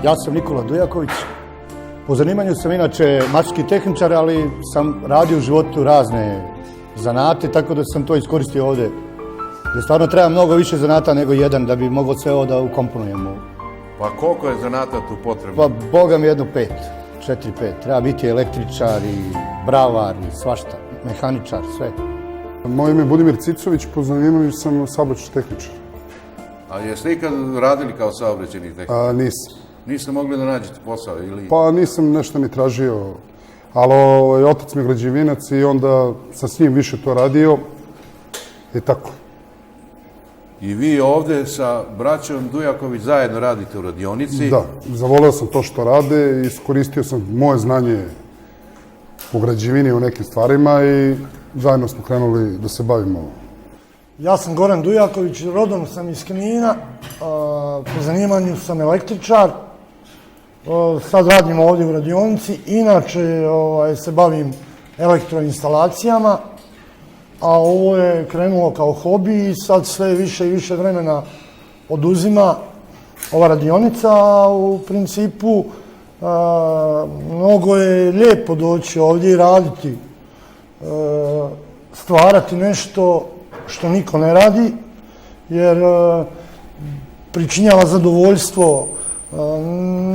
Ja sam Nikola Dujaković. Po zanimanju sam inače mašinski tehničar, ali sam radio u životu razne zanate, tako da sam to iskoristio ovde. Jer stvarno treba mnogo više zanata nego jedan da bi mogao sve ovo da ukomponujemo. Pa koliko je zanata tu potrebno? Pa, boga mi jedno 5, 4-5. Treba biti električar i bravar i svašta, mehaničar, sve. Moje ime je Budimir Cicović, po zanimanju sam saobraćajni tehničar. A jeste ikad radili kao saobraćajni tehničar? Nisam. Niste mogli da nađete posao ili... Pa nisam nešto ni tražio, ali otac mi je građevinac i onda sam s njim više to radio i tako. I vi ovde sa braćom Dujaković zajedno radite u radionici? Da, zavoleo sam to što rade i iskoristio sam moje znanje u građevini u nekim stvarima i zajedno smo krenuli da se bavimo ovo. Ja sam Goran Dujaković, rodom sam iz Knina, po zanimanju sam električar, sad radim ovdje u radionici, inače se bavim elektroinstalacijama, a ovo je krenulo kao hobi i sad sve više i više vremena oduzima ova radionica, a u principu mnogo je lijepo doći ovdje i raditi, stvarati nešto što niko ne radi, jer pričinjava zadovoljstvo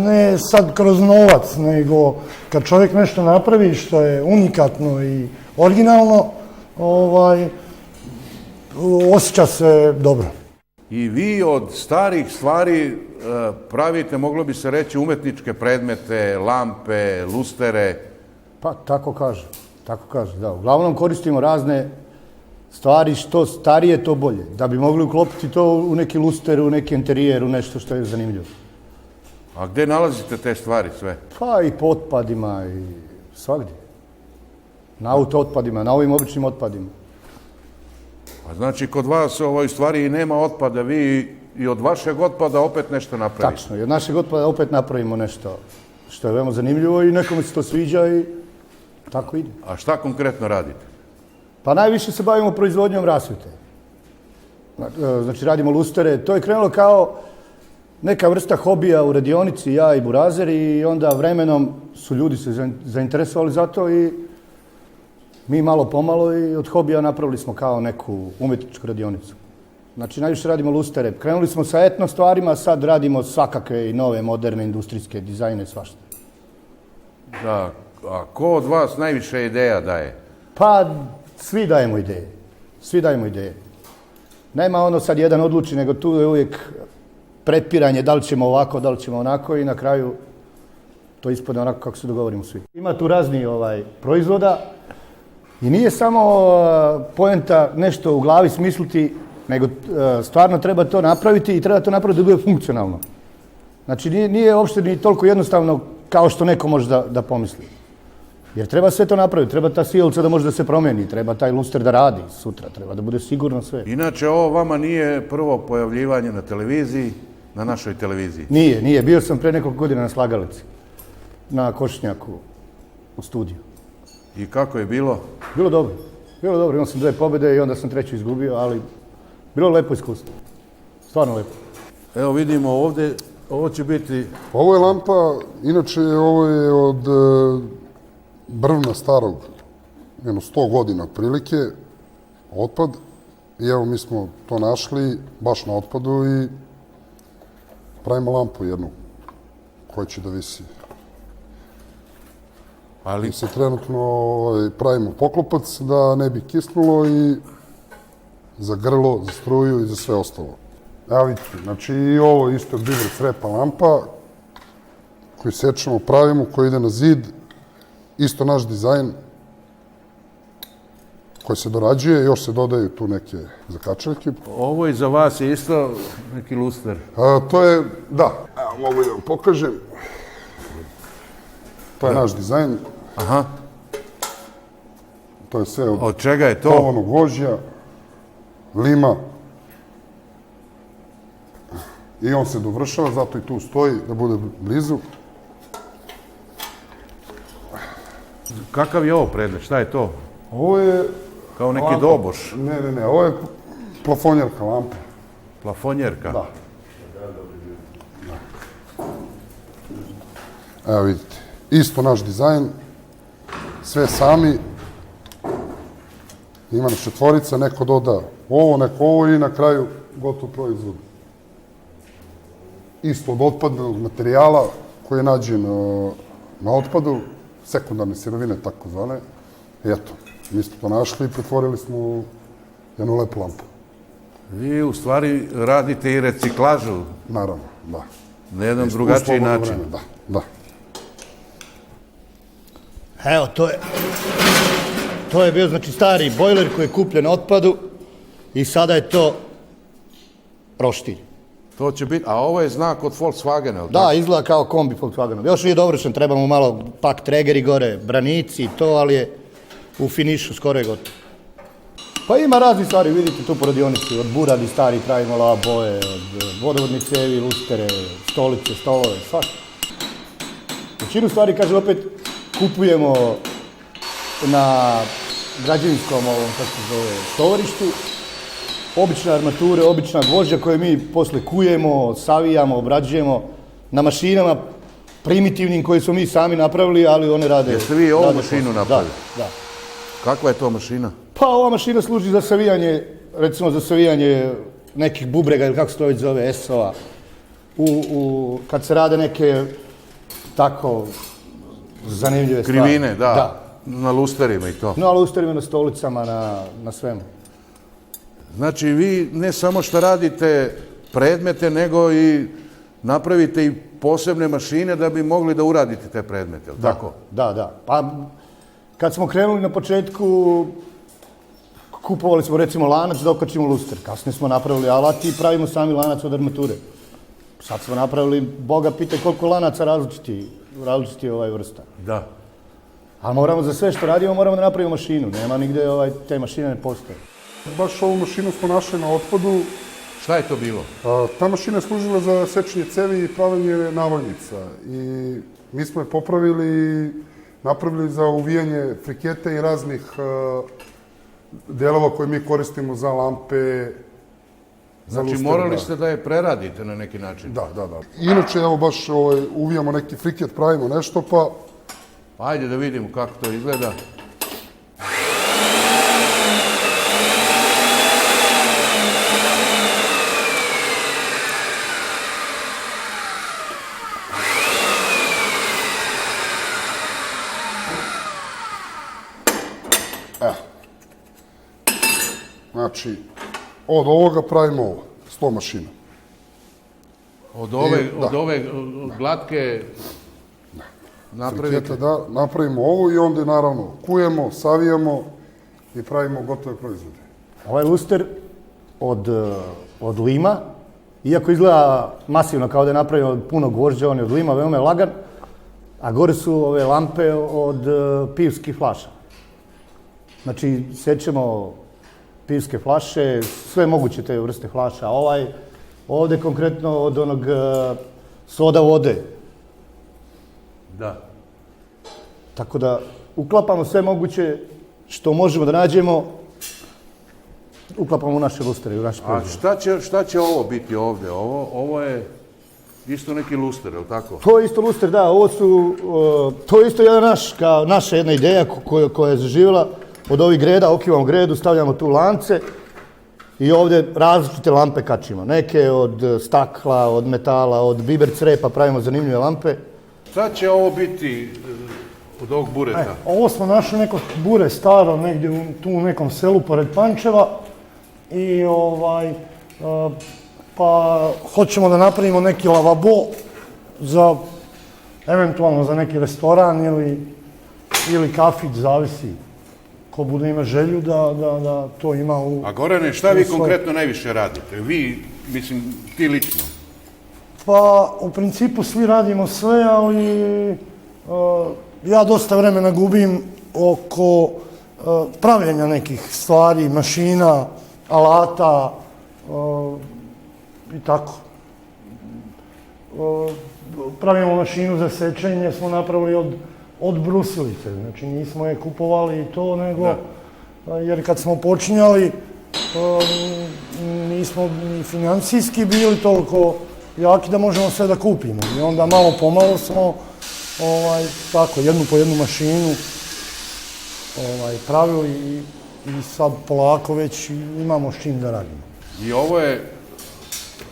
ne sad kroz novac, nego kad čovjek nešto napravi što je unikatno i originalno, osjeća se dobro. I vi od starih stvari pravite, moglo bi se reći, umetničke predmete, lampe, lustere. Pa, tako kaže, da. Uglavnom koristimo razne stvari, što starije, to bolje. Da bi mogli uklopiti to u neki luster, u neki interijer, u nešto što je zanimljivo. A gde nalazite te stvari sve? Pa i po otpadima i svagdje. Na auto otpadima, na ovim običnim otpadima. A znači, kod vas u stvari i nema otpada, vi i od vašeg otpada opet nešto napravite? Tačno, i od našeg otpada opet napravimo nešto što je veoma zanimljivo i nekome se to sviđa i tako ide. A šta konkretno radite? Pa najviše se bavimo proizvodnjom rasvete. Znači, radimo lustere. To je krenulo kao neka vrsta hobija u radionici, ja i Burazer, i onda vremenom su ljudi se zainteresovali za to i mi malo pomalo i od hobija napravili smo kao neku umetničku radionicu. Znači, najviše radimo lustere. Krenuli smo sa etno stvarima, sad radimo svakakve i nove, moderne, industrijske dizajne, svašta. Da, a ko od vas najviše ideja daje? Pa, svi dajemo ideje. Svi dajemo ideje. Nema ono sad jedan odluči, nego tu je uvijek prepiranje da li ćemo ovako, da li ćemo onako i na kraju to ispadne onako kako se dogovorimo svi. Ima tu razni proizvoda i nije samo poenta nešto u glavi smisliti, nego stvarno treba to napraviti i treba to napraviti da bude funkcionalno. Znači nije uopšte ni toliko jednostavno kao što neko može da pomisli. Jer treba sve to napraviti, treba ta sijalica da može da se promeni, treba taj luster da radi sutra, treba da bude sigurno sve. Inače, ovo vama nije prvo pojavljivanje na televiziji, na našoj televiziji? Nije. Bio sam pre nekoliko godina na Slagalici, na Košnjaku, u studiju. I kako je bilo? Bilo dobro. Imao sam 2 pobjede i onda sam 3. izgubio, ali bilo je lepo iskustvo. Stvarno lepo. Evo vidimo ovde, ovo će biti... Ovo je lampa, inače ovo je od brvna starog, jedno 100 godina otprilike, otpad. I evo mi smo to našli baš na otpadu i pravimo lampu jednu koja će da visi. Mi se trenutno pravimo poklopac da ne bi kisnulo i za grlo, za struju i za sve ostalo. Evo vidite, znači i ovo isto je biber crepa lampa koju sečemo, pravimo, koji ide na zid. Isto naš dizajn koji se dorađuje, još se dodaju tu neke zakačaljke. Ovo i za vas je isto neki luster. To je, da, evo mogu da vam pokažem. To je naš dizajn. Aha. To je sve od čega je to? Tovanog gvožđa, lima. I on se dovršava, zato i tu stoji, da bude blizu. Kakav je ovo predmet? Šta je to? Ovo je... Kao neki doboš? Ne, ovo je plafonjerka lampa. Plafonjerka? Da. Evo vidite, isto naš dizajn, sve sami. Ima na četvorica, neko doda ovo, neko ovo i na kraju gotov proizvod. Isto od otpadnog materijala koji je nađen na otpadu, sekundarne sirovine, tako zvane. Eto, mi smo to našli i pretvorili smo u jednu lepu lampu. Vi u stvari radite i reciklažu Naravno, da. na jedan drugačiji način. Da, da. Evo, to je bio znači stari bojler koji je kupljen na otpadu i sada je to roštilj. To će biti, a ovo je znak od Volkswagena, ili Da, izgleda kao kombi Volkswagena. Još nije dovršen, trebamo malo pak tregeri gore, branici i to, ali je u finišu, skoro je gotovo. Pa ima raznih stvari, vidite tu po radionici, od buradi stari pravimo lava boje, od vodovodnih cevi, lustere, stolice, stolove, svašta. Većinu stvari, kažem opet, kupujemo na građevinskom ovom, kako se zove, tovarištu. Obične armature, obična gvožđa koje mi posle kujemo, savijamo, obrađujemo na mašinama primitivnim koje smo mi sami napravili, ali one rade... Jeste vi ovu mašinu napravili? Da. Kakva je to mašina? Pa ova mašina služi za savijanje, recimo za savijanje nekih bubrega ili kako se to već zove, S-ova. Kad se rade neke tako zanimljive stvari. Krivine, da. Na lusterima i to. Na lusterima, na stolicama, na svemu. Znači, vi ne samo što radite predmete, nego i napravite i posebne mašine da bi mogli da uradite te predmete, je li tako? Da. Pa, kad smo krenuli na početku, kupovali smo recimo lanac da okačimo luster. Kasnije smo napravili alat i pravimo sami lanac od armature. Sad smo napravili, Boga pitaj koliko lanaca različiti vrsta. Da. Ali moramo za sve što radimo, moramo da napravimo mašinu. Nema nigde te mašine ne postoje. Baš ovu mašinu smo našli na otpadu. Šta je to bilo? Ta mašina je služila za sečenje cevi i pravljanje navojnica. I mi smo je popravili i napravili za uvijanje frikete i raznih delova koje mi koristimo za lampe. Znači, morali ste da je preradite na neki način? Da. Inače, evo baš uvijamo neki friket, pravimo nešto, pa... Ajde da vidimo kako to izgleda. Znači, od ovoga pravimo ovo, 100 mašina. Od ove glatke napravite? Frikete, da, napravimo ovo i onda naravno kujemo, savijamo i pravimo gotove proizvode. Ovaj luster od lima, iako izgleda masivno kao da je napravljeno od puno gvožđa, on je od lima, veoma je lagan, a gore su ove lampe od pivskih flaša. Znači, sečemo pivske flaše, sve moguće te vrste flaša, a ovde konkretno od onog soda vode. Da. Tako da uklapamo sve moguće što možemo da nađemo, uklapamo u naše lustere i u naše proizvode. A šta će ovo biti ovde? Ovo je isto neki luster, je li tako? To je isto luster, da, to je isto naša jedna ideja koja je zaživjela. Od ovih greda, okivamo gredu, stavljamo tu lance i ovde različite lampe kačimo. Neke od stakla, od metala, od biber crepa pravimo zanimljive lampe. Šta će ovo biti od ovog bureta? Ovo smo našli neko bure staro negdje tu u nekom selu pored Pančeva i pa hoćemo da napravimo neki lavabo za eventualno za neki restoran ili kafić, zavisi ko bude ima želju da to ima u... A Gorane, šta vi konkretno najviše radite? Vi, mislim, ti lično? Pa, u principu svi radimo sve, ali ja dosta vremena gubim oko pravljenja nekih stvari, mašina, alata i tako. Pravimo mašinu za sečenje, smo napravili od brusilice, znači nismo je kupovali i to, nego, jer kad smo počinjali, nismo ni financijski bili toliko jaki da možemo sve da kupimo. I onda malo pomalo smo tako, jednu po jednu mašinu pravili i sad polako već imamo s čim da radimo. I ovo je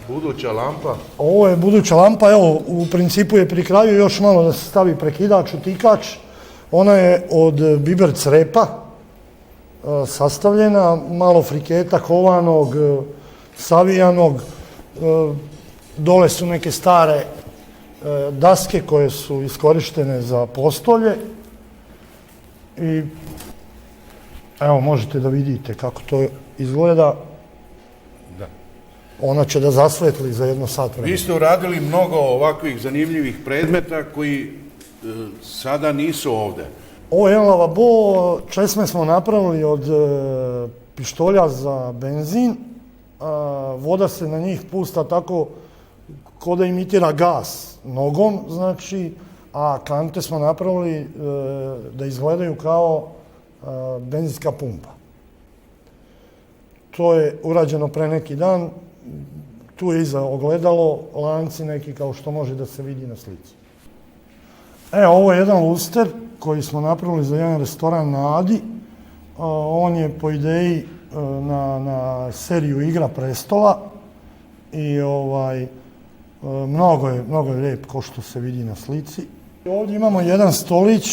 buduća lampa? Ovo je buduća lampa, evo, u principu je pri kraju još malo da se stavi prekidač, utikač. Ona je od biber crepa sastavljena, malo friketa kovanog, savijanog. Dole su neke stare daske koje su iskorištene za postolje. I evo, možete da vidite kako to izgleda. Ona će da zasvetli za jedno sat vremena. Vi ste uradili mnogo ovakvih zanimljivih predmeta koji sada nisu ovde. Ovo je jedan lavabo, česme smo napravili od pištolja za benzin. Voda se na njih pusta tako ko da imitira gas nogom, znači, a kante smo napravili da izgledaju kao benzinska pumpa. To je urađeno pre neki dan. Tu je iza ogledalo, lanci neki kao što može da se vidi na slici. Ovo je jedan luster koji smo napravili za jedan restoran na Adi. On je po ideji na seriju Igra prestola i mnogo je lijep kao što se vidi na slici. Ovdje imamo jedan stolić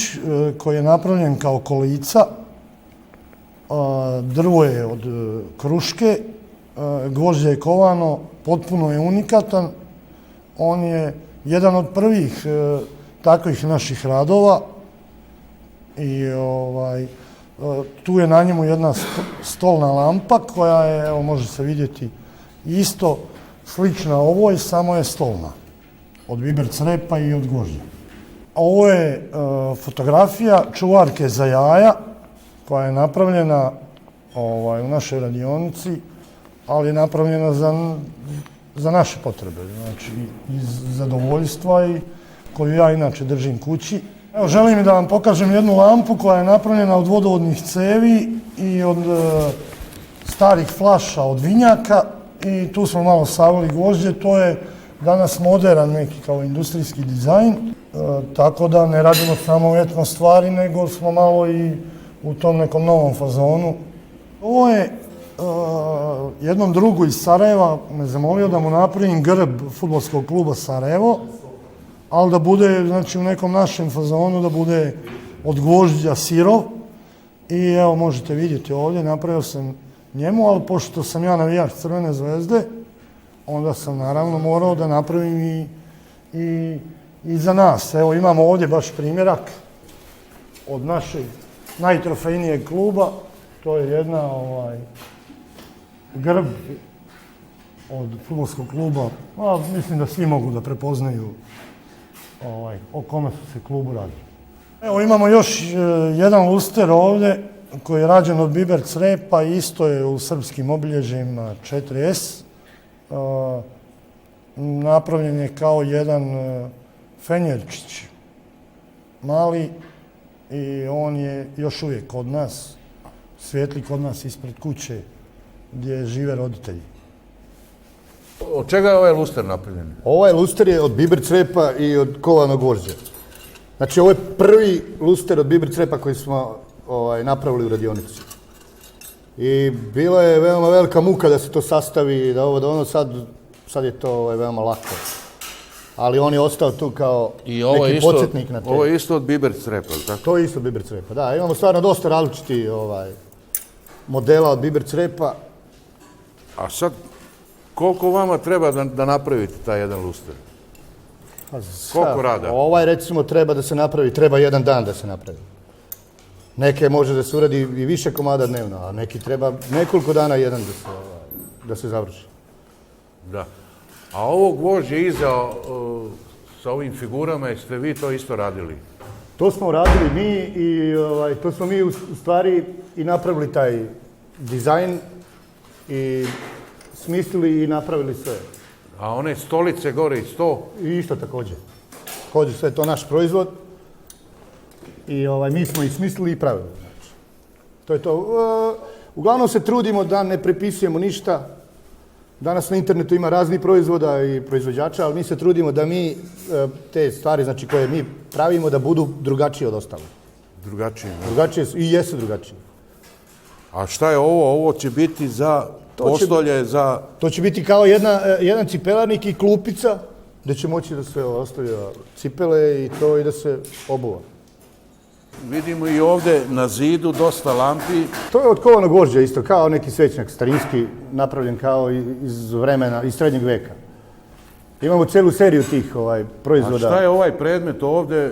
koji je napravljen kao kolica. Drvo je od kruške, gvožđe je kovano, potpuno je unikatan. On je jedan od prvih takvih naših radova i tu je na njemu jedna stolna lampa koja je, evo može se vidjeti, isto slična ovoj, samo je stolna, od biber crepa i od gvožđa. Ovo je fotografija čuvarke za jaja koja je napravljena u našoj radionici, ali je napravljena za naše potrebe, znači iz zadovoljstva i koju ja inače držim kući. Evo, želim da vam pokažem jednu lampu koja je napravljena od vodovodnih cevi i od starih flaša od vinjaka i tu smo malo savili gvožđe. To je danas moderan neki kao industrijski dizajn, tako da ne radimo samo etno stvari, nego smo malo i u tom nekom novom fazonu. Ovo je jednom drugu iz Sarajeva me zamolio da mu napravim grb fudbalskog kluba Sarajevo, ali da bude, znači, u nekom našem fazonu, da bude od gvožđa sirov. I evo, možete vidjeti ovdje, napravio sam njemu, ali pošto sam ja navijač Crvene zvezde, onda sam naravno morao da napravim i za nas. Evo, imamo ovdje baš primjerak od našeg najtrofejnijeg kluba. To je jedna grb od fudbalskog kluba. Mislim da svi mogu da prepoznaju o kome su se klubu radi. Evo, imamo još jedan luster ovdje koji je rađen od biber crepa, isto je u srpskim obilježjima 4S. Napravljen je kao jedan fenjerčić mali i on je još uvijek kod nas, svijetli kod nas ispred kuće gdje žive roditelji. Od čega je ovaj luster napravljen? Ovaj luster je od biber crepa i od kovanog gvožđa. Znači, ovo je prvi luster od biber crepa koji smo napravili u radionici. I bila je veoma velika muka da se to sastavi, da ovo, da ono, sad je to veoma lako. Ali on je ostao tu kao neki podsjetnik na te. Ovo je isto od biber crepa, tako? To je isto od biber crepa, da. Imamo stvarno dosta različitih modela od biber crepa. A sad, koliko vama treba da napravite taj jedan luster? Koliko rada? Ovaj, recimo, treba da se napravi, treba jedan dan da se napravi. Neke može da se uradi i više komada dnevno, a neki treba nekoliko dana jedan da se završi. Da. A ovo gvožđe iza sa ovim figurama, jeste vi to isto radili? To smo radili mi i to smo mi u stvari i napravili taj dizajn i smislili i napravili sve. A one stolice gore i sto? I isto također. Također sve je to naš proizvod i mi smo i smislili i pravili. Znači. To je to. Uglavnom se trudimo da ne prepisujemo ništa, Danas na internetu ima raznih proizvoda i proizvođača, ali mi se trudimo da mi te stvari, znači koje mi pravimo, da budu drugačije od ostalih. Drugačije. Ne? Drugačije su, i jesu drugačije. A šta je ovo? Ovo će biti za postolje, za... To će biti kao jedan cipelarnik i klupica, gde će moći da se ostavlja cipele i to i da se obuva. Vidimo i ovde na zidu dosta lampi. To je od kovanog gvožđa isto, kao neki svećnjak starinski, napravljen kao iz vremena, iz srednjeg veka. Imamo celu seriju tih proizvoda. A šta je ovaj predmet ovde?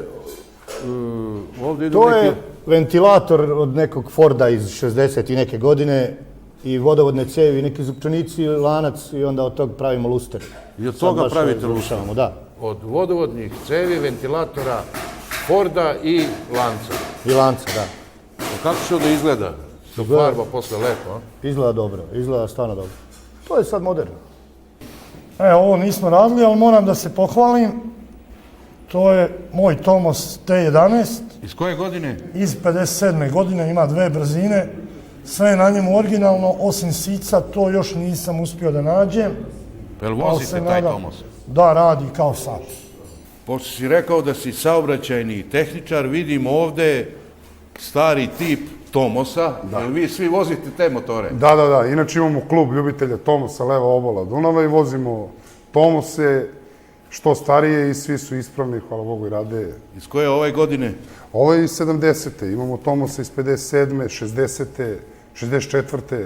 Ovde idu To neki... je ventilator od nekog Forda iz 60 i neke godine i vodovodne cevi, neki zupčanici, lanac i onda od tog pravimo luster. I od toga pravite luster? Da. Od vodovodnih cevi, ventilatora, Forda i lanca. I lanca, da. Kako će da izgleda? Do farba posle lepo, a? Izgleda dobro, izgleda stvarno dobro. To je sad moderno. Ovo nismo radili, ali moram da se pohvalim. To je moj Tomos T11. Iz koje godine? Iz 57. godine, ima 2 brzine. Sve je na njemu originalno, osim sica, to još nisam uspio da nađem. Pa jel vozite taj Tomos? Da, radi kao sat. Pošto si rekao da si saobraćajni tehničar, vidim ovde stari tip Tomosa. Jel vi svi vozite te motore? Da. Inače imamo klub ljubitelja Tomosa, leva obala Dunava i vozimo Tomose, što starije i svi su ispravni, hvala Bogu i rade. Iz koje ove godine? Ovo je iz 70. Imamo Tomose iz 57. 60. 64.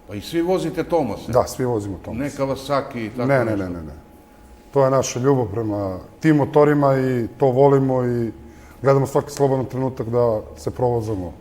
Pa i svi vozite Tomose? Da, svi vozimo Tomose. Ne Kawasaki i tako Ne. To je naša ljubav prema tim motorima i to volimo i gledamo svaki slobodan trenutak da se provozamo.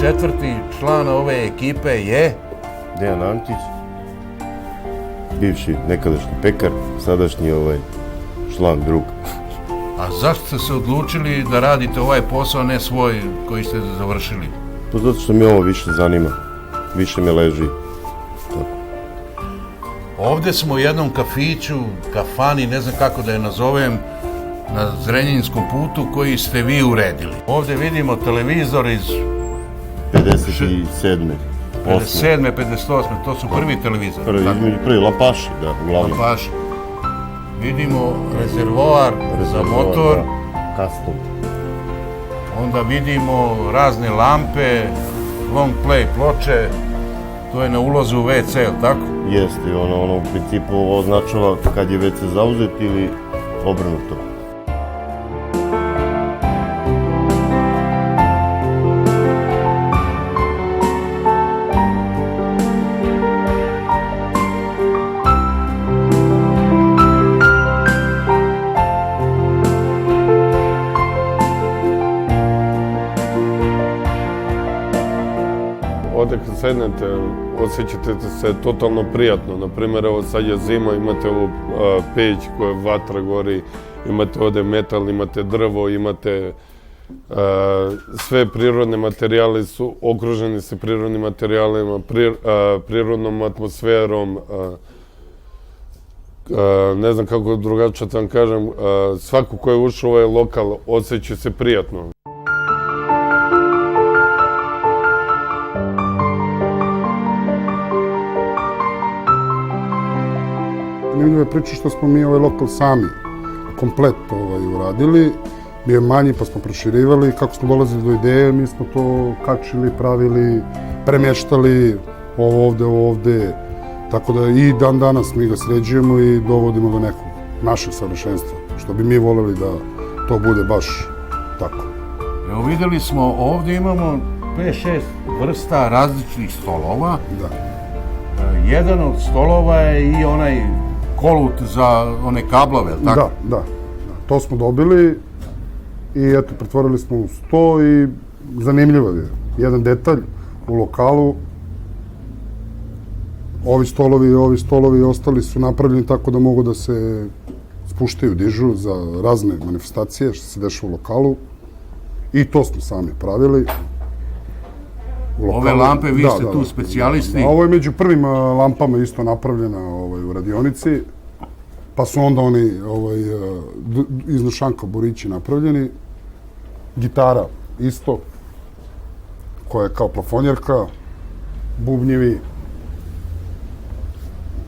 Četvrti član ove ekipe je... Dejan Antić, bivši nekadašnji pekar, sadašnji član drug. A zašto ste se odlučili da radite ovaj posao, a ne svoj koji ste završili? Pa zato što me ovo više zanima, više me leži. Tako. Ovde smo u jednom kafiću, kafani, ne znam kako da je nazovem, na Zrenjaninskom putu koji ste vi uredili. Ovde vidimo televizor iz 57. 57. 58. To su prvi televizori. Prvi lampaši, da, uglavnom. Lampaši. Vidimo rezervoar za motor. Da, custom. Onda vidimo razne lampe, long play ploče. To je na ulazu u WC, je li tako? Jeste, ono u principu ovo označava kad je WC zauzet ili obrnuto. Ovde kad sednete, osjećate se totalno prijatno. Naprimjer, evo sad je zima, imate ovu peć koja vatra gori, imate ovde metal, imate drvo, imate sve prirodne materijale su okruženi sa prirodnim materijalima, prirodnom atmosferom. Ne znam kako drugačije da vam kažem, svako ko je ušao u ovaj lokal osjeća se prijatno. Zanimljiva je priča što smo mi ovaj lokal sami komplet uradili. Bio je manji pa smo proširivali. Kako smo dolazili do ideje, mi smo to kačili, pravili, premještali ovde. Tako da i dan danas mi ga sređujemo i dovodimo do nekog našeg savršenstva. Što bi mi voleli da to bude baš tako. Evo videli smo, ovde imamo 5-6 vrsta različitih stolova. Da. Jedan od stolova je i onaj kolut za one kablove, je li tako? Da. To smo dobili i eto, pretvorili smo u sto i zanimljivo je. Jedan detalj u lokalu, ovi stolovi i ostali su napravljeni tako da mogu da se spuštaju, dižu za razne manifestacije što se dešava u lokalu. I to smo sami pravili. Ove lampe, vi ste tu specijalisti. Ovo je među prvim lampama isto napravljena u radionici, pa su onda oni iz Nošanka Borići napravljeni. Gitara isto, koja je kao plafonjerka, bubnjevi,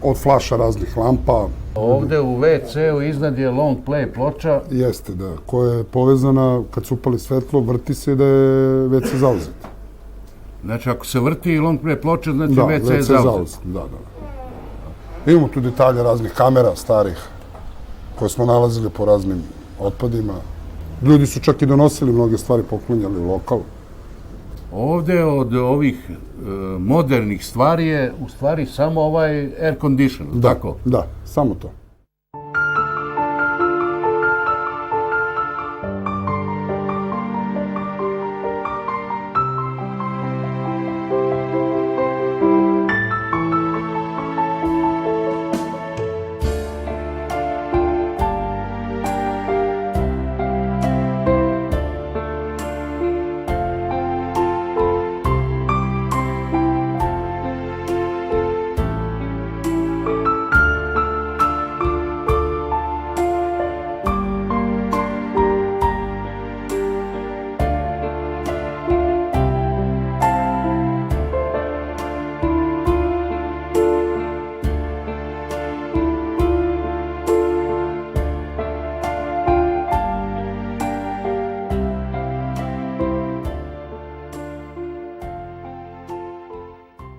od flaša raznih lampa. Ovde u WC-u iznad je long play ploča. Jeste, da, koja je povezana, kad se upali svetlo, vrti se da je WC zauzet. Znači, ako se vrti long play ploča, znači WC je zauzet. Da. Imamo tu detalje raznih kamera starih, koje smo nalazili po raznim otpadima. Ljudi su čak i donosili mnoge stvari, poklonjali u lokal. Ovde od ovih modernih stvari je u stvari samo ovaj air condition, tako? Da, samo to.